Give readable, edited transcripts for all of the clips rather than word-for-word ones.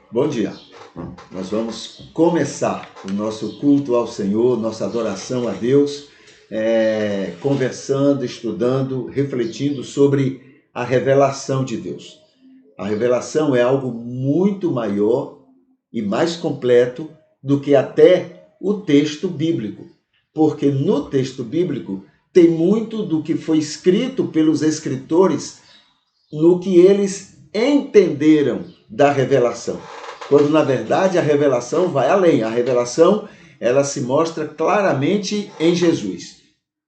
Bom dia. Nós vamos começar o nosso culto ao Senhor, nossa adoração a Deus, conversando, estudando, refletindo sobre a revelação de Deus. A revelação é algo muito maior e mais completo do que até o texto bíblico, porque no texto bíblico tem muito do que foi escrito pelos escritores no que eles entenderam da revelação. Quando, na verdade, a revelação vai além. A revelação, ela se mostra claramente em Jesus.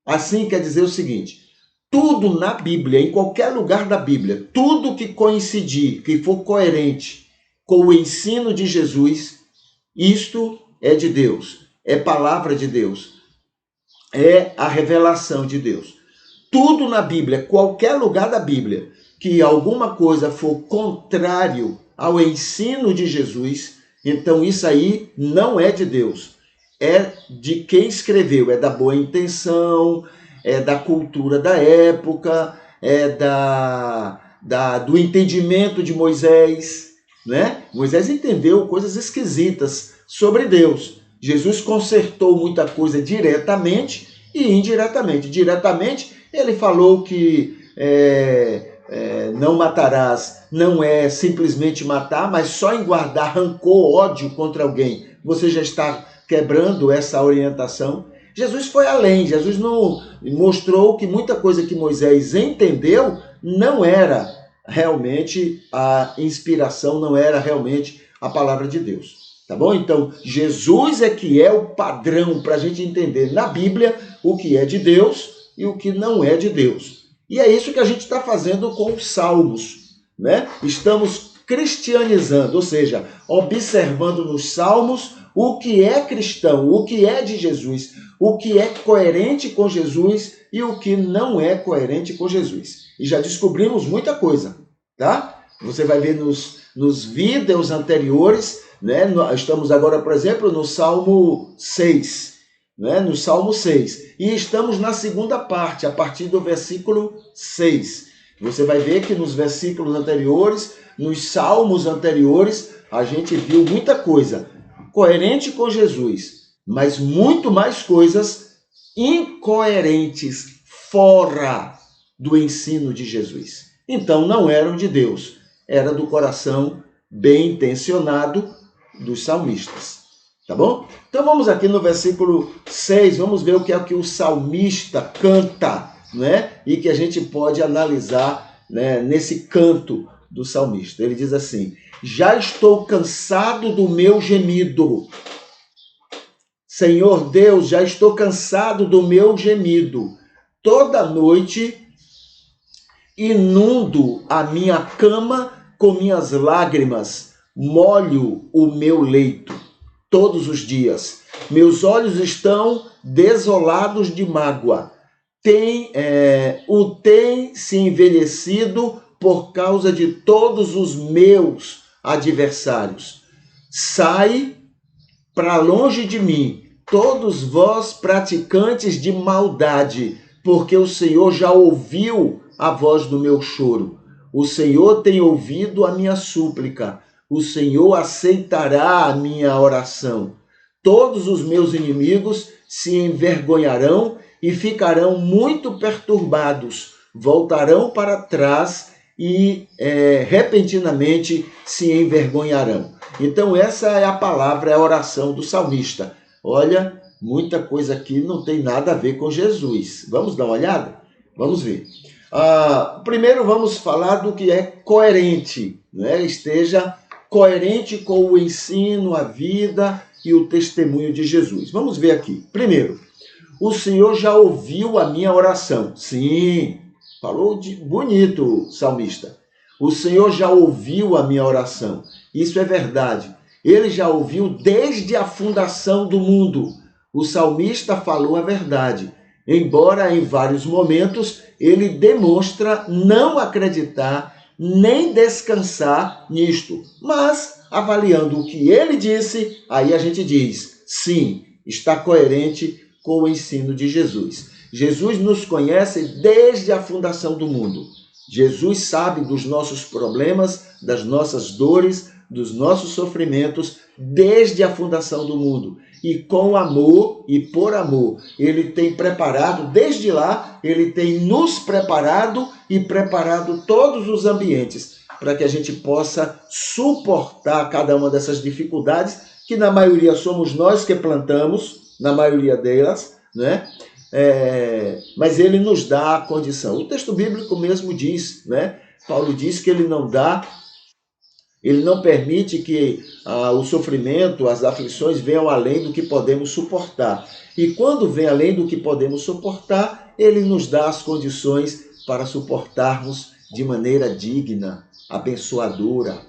Assim quer dizer o seguinte: tudo na Bíblia, em qualquer lugar da Bíblia, tudo que coincidir, que for coerente com o ensino de Jesus, isto é de Deus, é palavra de Deus, é a revelação de Deus. Tudo na Bíblia, qualquer lugar da Bíblia, que alguma coisa for contrário ao ensino de Jesus, então isso aí não é de Deus. É de quem escreveu, é da boa intenção, é da cultura da época, é do entendimento de Moisés, né? Moisés entendeu coisas esquisitas sobre Deus. Jesus consertou muita coisa diretamente e indiretamente. Diretamente, ele falou que não matarás não é simplesmente matar, mas só em guardar rancor, ódio contra alguém. Você já está quebrando essa orientação. Jesus foi além. Jesus não mostrou que muita coisa que Moisés entendeu não era realmente a inspiração, não era realmente a palavra de Deus. Tá bom? Então, Jesus é que é o padrão para a gente entender na Bíblia o que é de Deus e o que não é de Deus. E é isso que a gente está fazendo com os Salmos, né? Estamos cristianizando, ou seja, observando nos Salmos o que é cristão, o que é de Jesus, o que é coerente com Jesus e o que não é coerente com Jesus. E já descobrimos muita coisa, tá? Você vai ver nos vídeos anteriores, né? Estamos agora, por exemplo, no Salmo 6, né? No Salmo 6. E estamos na segunda parte, a partir do versículo 6. Você vai ver que nos versículos anteriores, nos salmos anteriores, a gente viu muita coisa coerente com Jesus, mas muito mais coisas incoerentes, fora do ensino de Jesus. Então não eram de Deus, era do coração bem intencionado dos salmistas. Tá bom? Então vamos aqui no versículo 6, vamos ver o que é que o salmista canta, né? E que a gente pode analisar, né, nesse canto do salmista. Ele diz assim: já estou cansado do meu gemido. Senhor Deus, já estou cansado do meu gemido. Toda noite inundo a minha cama com minhas lágrimas, molho o meu leito todos os dias. Meus olhos estão desolados de mágoa. Tem se envelhecido por causa de todos os meus adversários. Sai para longe de mim, todos vós praticantes de maldade, porque o Senhor já ouviu a voz do meu choro. O Senhor tem ouvido a minha súplica. O Senhor aceitará a minha oração. Todos os meus inimigos se envergonharão e ficarão muito perturbados. Voltarão para trás e repentinamente se envergonharão. Então essa é a palavra, é a oração do salmista. Olha, muita coisa aqui não tem nada a ver com Jesus. Vamos dar uma olhada? Vamos ver. Primeiro vamos falar do que é coerente, né? Esteja coerente com o ensino, a vida e o testemunho de Jesus. Vamos ver aqui. Primeiro, o Senhor já ouviu a minha oração. Sim, falou bonito, salmista. O Senhor já ouviu a minha oração. Isso é verdade. Ele já ouviu desde a fundação do mundo. O salmista falou a verdade. Embora em vários momentos ele demonstra não acreditar nem descansar nisto. Mas, avaliando o que ele disse, aí a gente diz, sim, está coerente com o ensino de Jesus. Jesus nos conhece desde a fundação do mundo. Jesus sabe dos nossos problemas, das nossas dores, dos nossos sofrimentos desde a fundação do mundo. E com amor e por amor, ele tem preparado, desde lá, ele tem nos preparado e preparado todos os ambientes para que a gente possa suportar cada uma dessas dificuldades, que na maioria somos nós que plantamos, na maioria delas, né? Mas ele nos dá a condição. O texto bíblico mesmo diz, né? Paulo diz que ele não permite que o sofrimento, as aflições venham além do que podemos suportar. E quando vem além do que podemos suportar, ele nos dá as condições para suportarmos de maneira digna, abençoadora.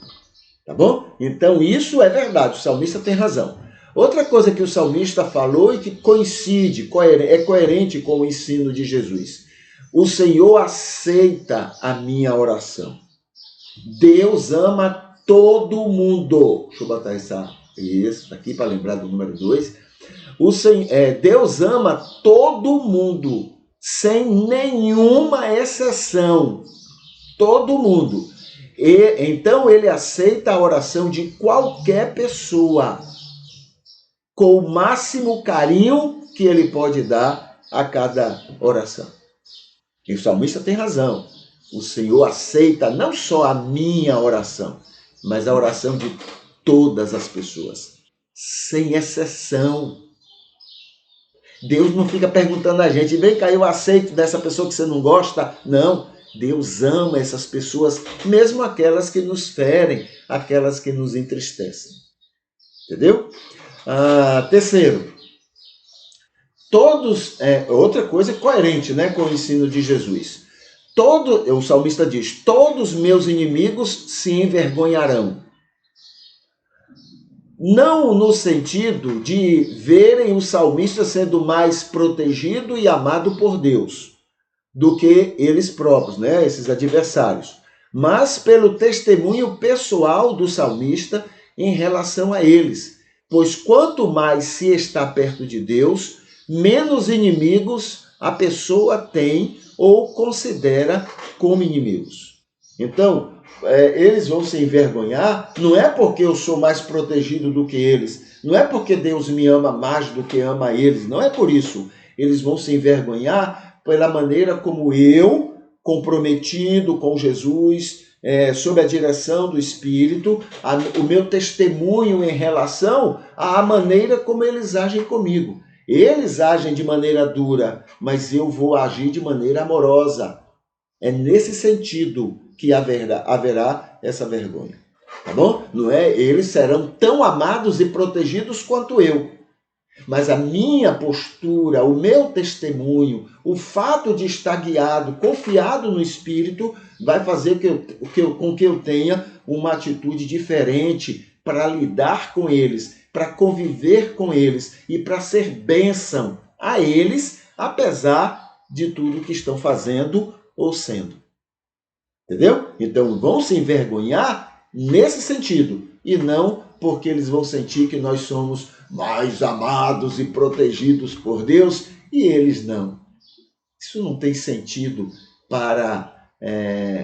Tá bom? Então isso é verdade, o salmista tem razão. Outra coisa que o salmista falou e que coincide, é coerente com o ensino de Jesus. O Senhor aceita a minha oração. Deus ama todo mundo. Deixa eu botar isso aqui para lembrar do número 2. Deus ama todo mundo, sem nenhuma exceção. Todo mundo. Então ele aceita a oração de qualquer pessoa, com o máximo carinho que ele pode dar a cada oração. E o salmista tem razão. O Senhor aceita não só a minha oração, mas a oração de todas as pessoas, sem exceção. Deus não fica perguntando a gente, vem cá, eu aceito dessa pessoa que você não gosta. Não, Deus ama essas pessoas, mesmo aquelas que nos ferem, aquelas que nos entristecem. Entendeu? Terceiro, outra coisa coerente, né, com o ensino de Jesus. O salmista diz, todos meus inimigos se envergonharão. Não no sentido de verem o salmista sendo mais protegido e amado por Deus do que eles próprios, né, esses adversários, mas pelo testemunho pessoal do salmista em relação a eles. Pois quanto mais se está perto de Deus, menos inimigos a pessoa tem ou considera como inimigos. Então, eles vão se envergonhar, não é porque eu sou mais protegido do que eles, não é porque Deus me ama mais do que ama eles, não é por isso. Eles vão se envergonhar pela maneira como eu, comprometido com Jesus, sob a direção do Espírito, o meu testemunho em relação à maneira como eles agem comigo. Eles agem de maneira dura, mas eu vou agir de maneira amorosa. É nesse sentido que haverá essa vergonha. Tá bom? Não é? Eles serão tão amados e protegidos quanto eu. Mas a minha postura, o meu testemunho, o fato de estar guiado, confiado no Espírito, vai fazer com que eu tenha uma atitude diferente para lidar com eles, para conviver com eles e para ser bênção a eles, apesar de tudo que estão fazendo ou sendo. Entendeu? Então vão se envergonhar nesse sentido e não porque eles vão sentir que nós somos mais amados e protegidos por Deus e eles não. Isso não tem sentido para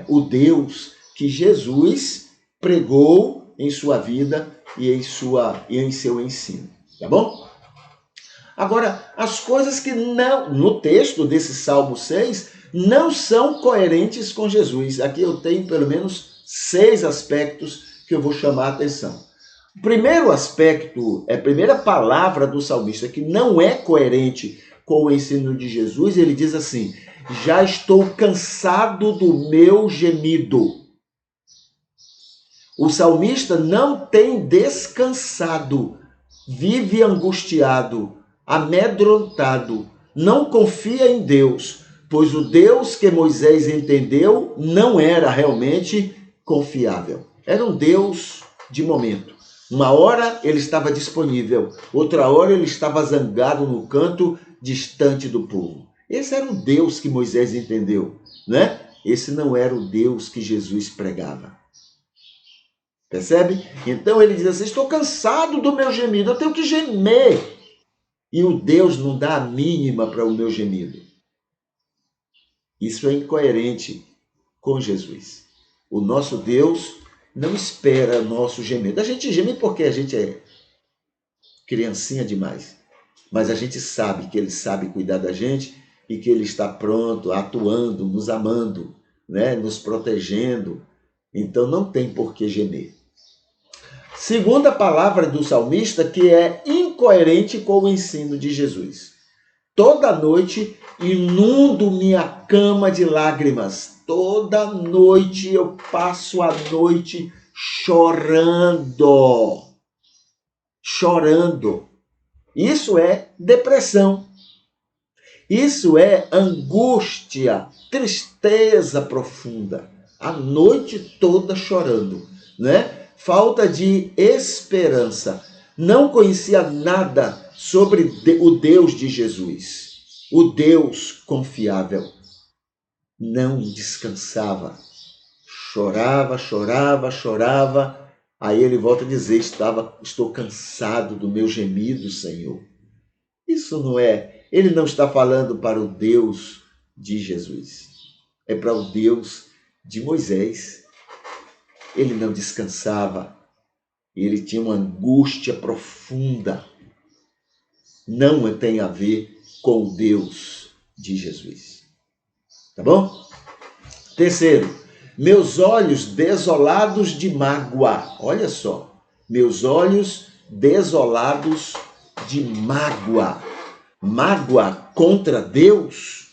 o Deus que Jesus pregou em sua vida e em seu ensino. Tá bom? Agora, as coisas que não, no texto desse Salmo 6, não são coerentes com Jesus. Aqui eu tenho pelo menos 6 aspectos que eu vou chamar a atenção. O primeiro aspecto, a primeira palavra do salmista que não é coerente com o ensino de Jesus, ele diz assim, já estou cansado do meu gemido. O salmista não tem descansado, vive angustiado, amedrontado, não confia em Deus, pois o Deus que Moisés entendeu não era realmente confiável. Era um Deus de momento. Uma hora ele estava disponível, outra hora ele estava zangado no canto distante do povo. Esse era o Deus que Moisés entendeu, né? Esse não era o Deus que Jesus pregava. Percebe? Então ele diz assim, estou cansado do meu gemido, eu tenho que gemer. E o Deus não dá a mínima para o meu gemido. Isso é incoerente com Jesus. O nosso Deus, não espera nosso gemido. A gente geme porque a gente é criancinha demais. Mas a gente sabe que Ele sabe cuidar da gente e que Ele está pronto, atuando, nos amando, né? Nos protegendo. Então não tem por que gemer. Segunda palavra do salmista, que é incoerente com o ensino de Jesus. Toda noite inundo minha cama de lágrimas. Toda noite eu passo a noite chorando. Chorando. Isso é depressão. Isso é angústia, tristeza profunda. A noite toda chorando, né? Falta de esperança. Não conhecia nada sobre o Deus de Jesus, o Deus confiável. Não descansava. Chorava, chorava, chorava. Aí ele volta a dizer, estou cansado do meu gemido, Senhor. Isso não é, ele não está falando para o Deus de Jesus. É para o Deus de Moisés. Ele não descansava. Ele tinha uma angústia profunda. Não tem a ver com o Deus de Jesus. Tá bom? Terceiro, meus olhos desolados de mágoa. Olha só, meus olhos desolados de mágoa. Mágoa contra Deus.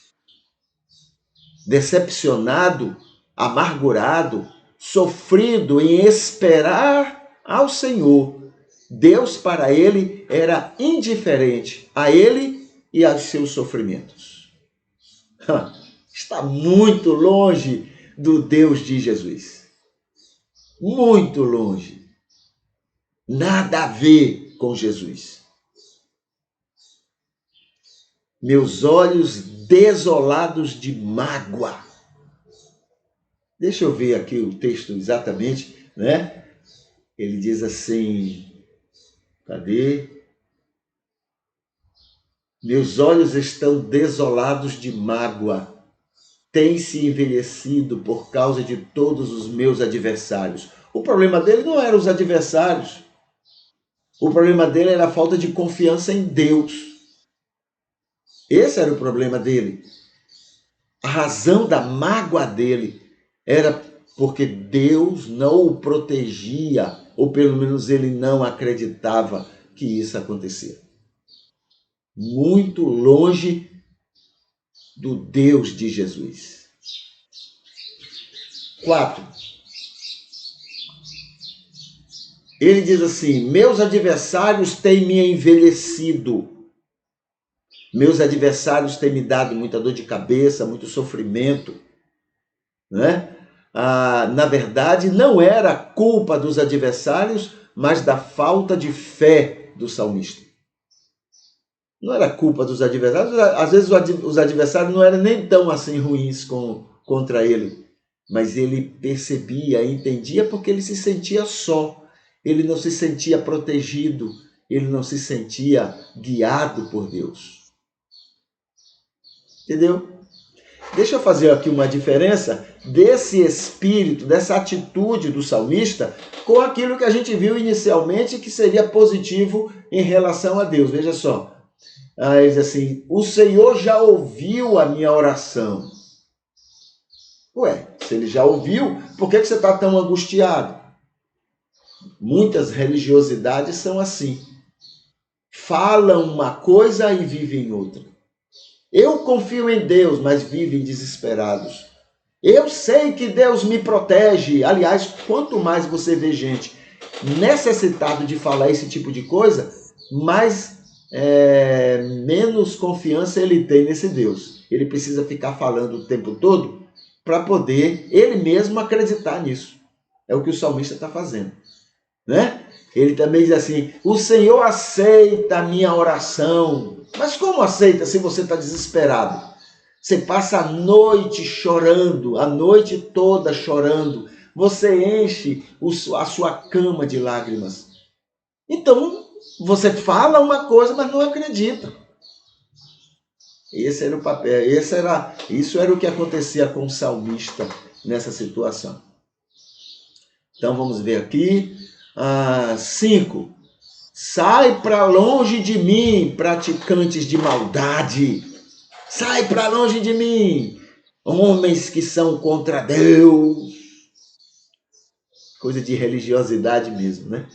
Decepcionado, amargurado, sofrido em esperar ao Senhor. Deus para ele era indiferente a ele e aos seus sofrimentos. Está muito longe do Deus de Jesus. Muito longe. Nada a ver com Jesus. Meus olhos desolados de mágoa. Deixa eu ver aqui o texto exatamente, né? Ele diz assim, cadê? Meus olhos estão desolados de mágoa. Tem se envelhecido por causa de todos os meus adversários. O problema dele não eram os adversários. O problema dele era a falta de confiança em Deus. Esse era o problema dele. A razão da mágoa dele era porque Deus não o protegia, ou pelo menos ele não acreditava que isso acontecia. Muito longe do Deus de Jesus. 4. Ele diz assim, meus adversários têm me envelhecido. Meus adversários têm me dado muita dor de cabeça, muito sofrimento. Né? Na verdade, não era culpa dos adversários, mas da falta de fé do salmista. Não era culpa dos adversários. Às vezes os adversários não eram nem tão assim ruins contra ele. Mas ele percebia, entendia, porque ele se sentia só. Ele não se sentia protegido. Ele não se sentia guiado por Deus. Entendeu? Deixa eu fazer aqui uma diferença desse espírito, dessa atitude do salmista com aquilo que a gente viu inicialmente que seria positivo em relação a Deus. Veja só. Ele diz assim, o Senhor já ouviu a minha oração. Ué, se ele já ouviu, por que você está tão angustiado? Muitas religiosidades são assim. Falam uma coisa e vivem outra. Eu confio em Deus, mas vivem desesperados. Eu sei que Deus me protege. Aliás, quanto mais você vê gente necessitado de falar esse tipo de coisa, menos confiança ele tem nesse Deus. Ele precisa ficar falando o tempo todo para poder ele mesmo acreditar nisso. É o que o salmista está fazendo. Né? Ele também diz assim, o Senhor aceita a minha oração. Mas como aceita se você está desesperado? Você passa a noite chorando, a noite toda chorando. Você enche a sua cama de lágrimas. Então, você fala uma coisa, mas não acredita. Esse era o papel, isso era o que acontecia com o salmista nessa situação. Então vamos ver aqui. 5. Sai para longe de mim, praticantes de maldade. Sai para longe de mim, homens que são contra Deus. Coisa de religiosidade mesmo, né?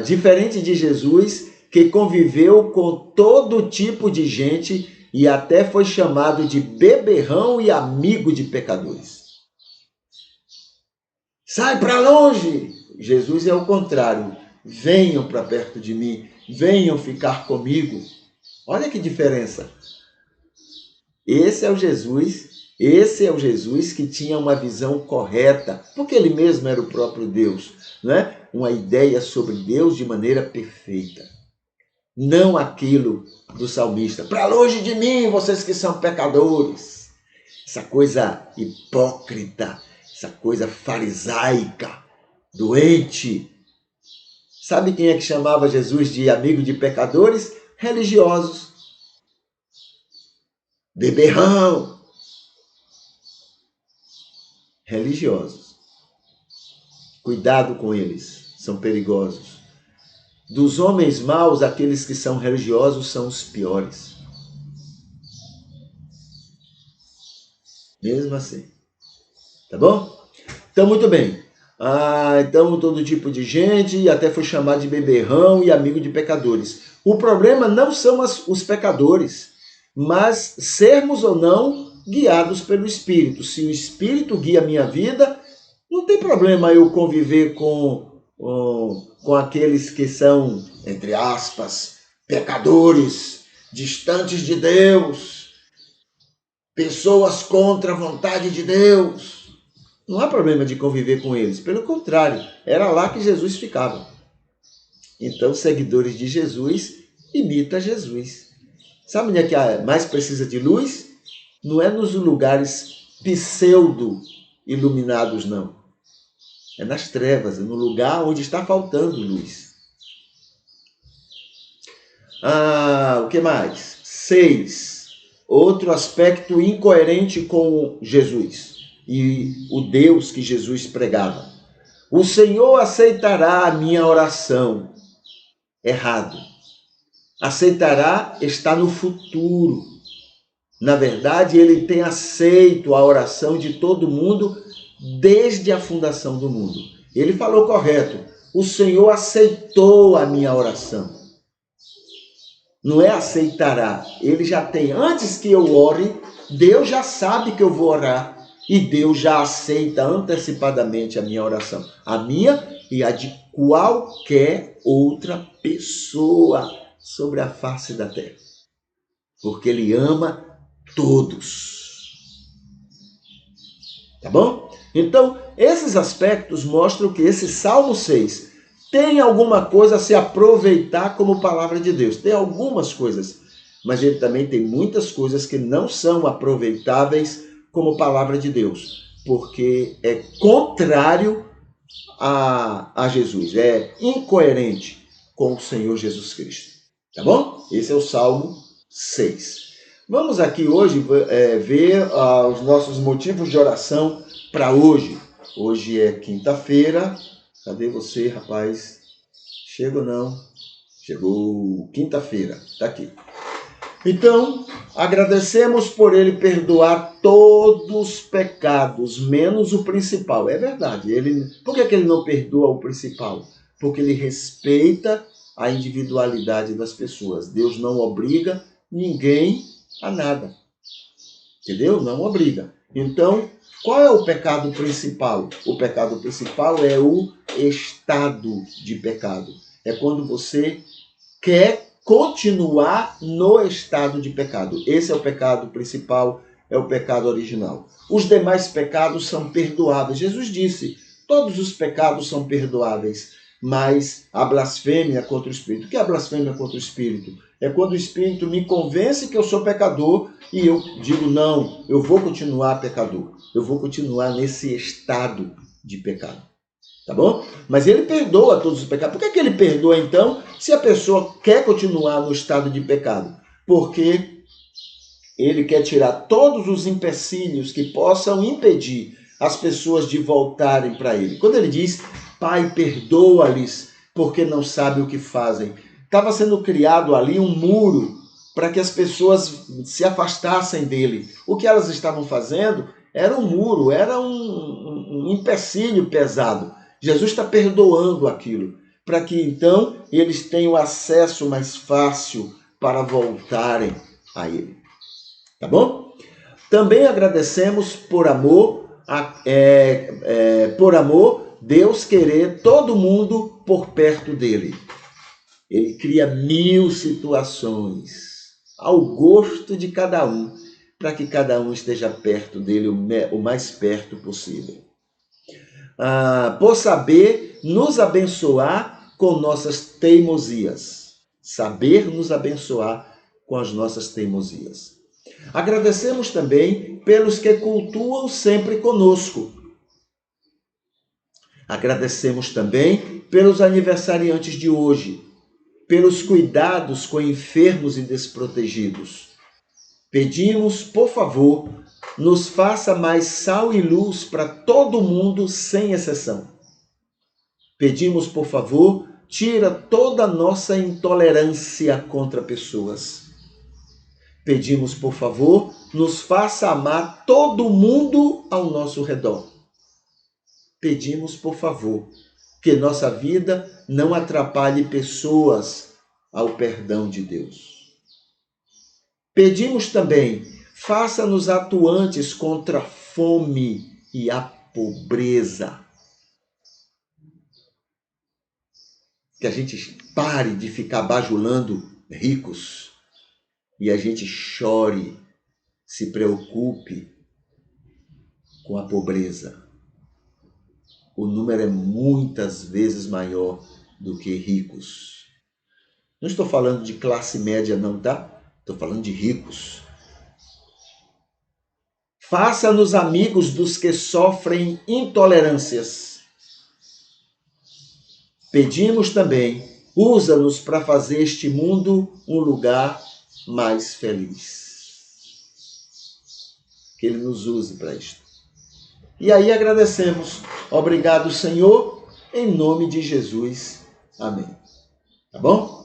Diferente de Jesus, que conviveu com todo tipo de gente e até foi chamado de beberrão e amigo de pecadores. Sai para longe! Jesus é o contrário. Venham para perto de mim, venham ficar comigo. Olha que diferença. Esse é o Jesus que tinha uma visão correta, porque ele mesmo era o próprio Deus, né? Uma ideia sobre Deus de maneira perfeita. Não aquilo do salmista. Para longe de mim, vocês que são pecadores. Essa coisa hipócrita, essa coisa farisaica, doente. Sabe quem é que chamava Jesus de amigo de pecadores? Religiosos. Beberrão. Religiosos. Cuidado com eles, são perigosos. Dos homens maus, aqueles que são religiosos são os piores. Mesmo assim. Tá bom? Então, muito bem. Então, todo tipo de gente, até foi chamado de beberrão e amigo de pecadores. O problema não são os pecadores, mas sermos ou não guiados pelo Espírito. Se o Espírito guia a minha vida, não tem problema eu conviver com aqueles que são, entre aspas, pecadores, distantes de Deus, pessoas contra a vontade de Deus. Não há problema de conviver com eles. Pelo contrário, era lá que Jesus ficava. Então, seguidores de Jesus, imita Jesus. Sabe onde é que mais precisa de luz? Não é nos lugares pseudo-iluminados, não. É nas trevas, é no lugar onde está faltando luz. O que mais? 6. Outro aspecto incoerente com Jesus e o Deus que Jesus pregava. O Senhor aceitará a minha oração. Errado. Aceitará está no futuro. Na verdade, ele tem aceito a oração de todo mundo desde a fundação do mundo. Ele falou correto. O Senhor aceitou a minha oração. Não é aceitará. Ele já tem. Antes que eu ore, Deus já sabe que eu vou orar. E Deus já aceita antecipadamente a minha oração. A minha e a de qualquer outra pessoa sobre a face da terra. Porque Ele ama todos. Tá bom? Então, esses aspectos mostram que esse Salmo 6 tem alguma coisa a se aproveitar como palavra de Deus. Tem algumas coisas, mas ele também tem muitas coisas que não são aproveitáveis como palavra de Deus, porque é contrário a Jesus, é incoerente com o Senhor Jesus Cristo. Tá bom? Esse é o Salmo 6. Vamos aqui hoje ver os nossos motivos de oração para hoje. Hoje é quinta-feira. Cadê você, rapaz? Chega ou não? Chegou quinta-feira. Está aqui. Então, agradecemos por Ele perdoar todos os pecados, menos o principal. É verdade. Por que Ele não perdoa o principal? Porque Ele respeita a individualidade das pessoas. Deus não obriga ninguém a nada. Entendeu? Não obriga. Então, qual é o pecado principal? O pecado principal é o estado de pecado. É quando você quer continuar no estado de pecado. Esse é o pecado principal, é o pecado original. Os demais pecados são perdoáveis. Jesus disse, todos os pecados são perdoáveis, mas a blasfêmia contra o Espírito. O que é a blasfêmia contra o Espírito? É quando o Espírito me convence que eu sou pecador e eu digo, não, eu vou continuar pecador. Eu vou continuar nesse estado de pecado. Tá bom? Mas ele perdoa todos os pecados. Por que ele perdoa, então, se a pessoa quer continuar no estado de pecado? Porque ele quer tirar todos os empecilhos que possam impedir as pessoas de voltarem para Ele. Quando ele diz, Pai, perdoa-lhes, porque não sabem o que fazem. Estava sendo criado ali um muro para que as pessoas se afastassem dele. O que elas estavam fazendo era um muro, era um empecilho pesado. Jesus está perdoando aquilo, para que então eles tenham acesso mais fácil para voltarem a Ele. Tá bom? Também agradecemos por amor, Deus querer todo mundo por perto dele. Ele cria 1000 situações ao gosto de cada um, para que cada um esteja perto dele o mais perto possível. Por saber nos abençoar com nossas teimosias. Saber nos abençoar com as nossas teimosias. Agradecemos também pelos que cultuam sempre conosco. Agradecemos também pelos aniversariantes de hoje, pelos cuidados com enfermos e desprotegidos. Pedimos, por favor, nos faça mais sal e luz para todo mundo, sem exceção. Pedimos, por favor, tira toda a nossa intolerância contra pessoas. Pedimos, por favor, nos faça amar todo mundo ao nosso redor. Pedimos, por favor, que nossa vida não atrapalhe pessoas ao perdão de Deus. Pedimos também, faça-nos atuantes contra a fome e a pobreza. Que a gente pare de ficar bajulando ricos e a gente chore, se preocupe com a pobreza. O número é muitas vezes maior do que ricos. Não estou falando de classe média não, tá? Estou falando de ricos. Faça-nos amigos dos que sofrem intolerâncias. Pedimos também, usa-nos para fazer este mundo um lugar mais feliz. Que Ele nos use para isto. E aí agradecemos. Obrigado, Senhor, em nome de Jesus. Amém. Tá bom?